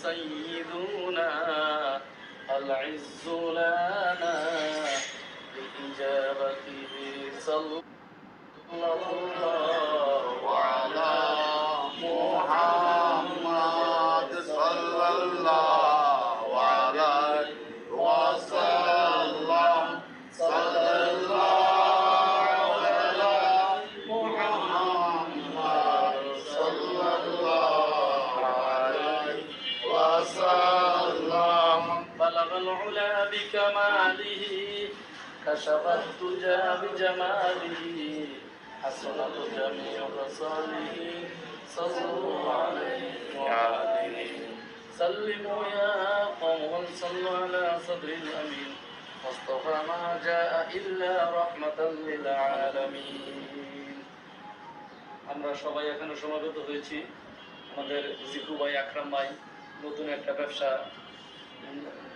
سيدنا العز لنا بإجابته صلى الله على محمد صلى الله عليه وسلم صلى الله على محمد صلى الله عليه وسلم بلغ العلا بكماله كشف الدجى بجماله حسنت جميع خصاله صلوا عليه وعليه سلموا يا قوم صلوا على صدر الأمين مصطفى ما جاء إلا رحمة للعالمين আমরা সবাই এখানে সমবেত হয়েছি আমাদের জিকু ভাই আকরাম ভাই নতুন একটা ব্যবসা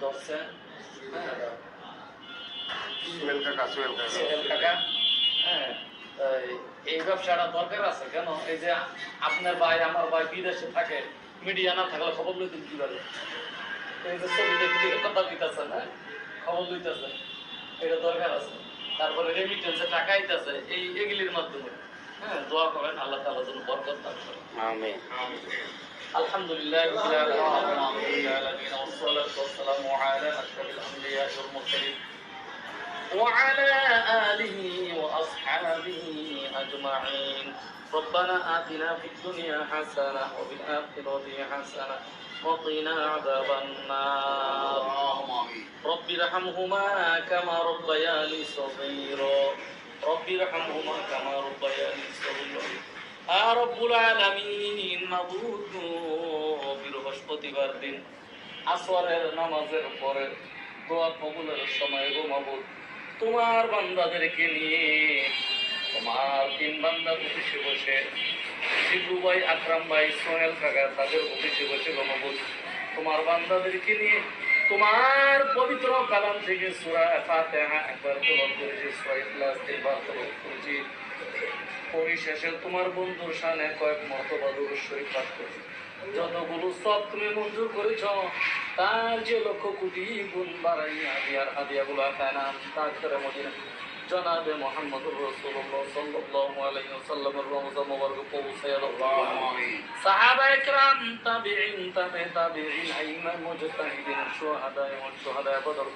ধরছে হ্যাঁ এই ব্যবসাটা দরকার আছে কেন এই যে আপনার ভাই আমার ভাই বিদেশে থাকে মিডিয়া না থাকলে খবর লইতে কিভাবে এই যে ছবি দেখতে কথা দিতেছে না খবর লইতেছে এটা দরকার আছে তারপরে রেমিটেন্সে টাকা আইতেছে এই এগুলির মাধ্যমে হ্যাঁ দোয়া করেন আল্লাহ তাআলা যেন বরকত দান করেন আমিন আলহামদুলিল্লাহ রাব্বিল আলামিন ওয়াসসালাতু ওয়াসসালামু আলা আশরাফিল আমবিয়া ওয়াল মুরসালিন وعلى آله وأصحابه أجمعين ربنا آتنا في الدنيا حسنة وفي الآخرة حسنة وقنا عذاب النار رب ارحمهما كما ربياني صغيرا رب ارحمهما كما ربياني صغيرا رب العالمين মাবুদ বৃহস্পতিবার দিন আসরের নামাজের পরে দোয়া কবুলের সময় গো মাবুদ তোমার বান্দাদেরকে নিয়ে তোমার তিন বান্দা অফিসে বসে জিকু ভাই আকরাম ভাই সোহেল কাকা তাদের অফিসে বসে গো মাবুদ তোমার বান্দাদেরকে নিয়ে তোমার পবিত্র কালাম থেকে সূরা ফাতিহা একবার তেলাওয়াত করেছি সূরা ইখলাস তিনবার তেলাওয়াত করেছি পরিশেষে তোমার বন্ধুর শানে কয়েক মর্তবা দুরূদ শরীফ পাঠ করেছি যতগুলো সব তুমি মঞ্জুর করেছ তার যে লক্ষ কোটি গুণ বাড়াইয়া দিয়ার হাদিয়াগুলো কায়নাত তাকরে মদিনা জনাবে মুহাম্মদুর রাসূলুল্লাহ সাল্লাল্লাহু আলাইহি ওয়াসাল্লামের রওজা মোবারক পৌঁছায়া দাও আমিন সাহাবায়ে কেরাম তাবিঈন তাবিঈন আইম্মা মুজতাহিদিন শুহাদা ওয়া শুহাদা বদর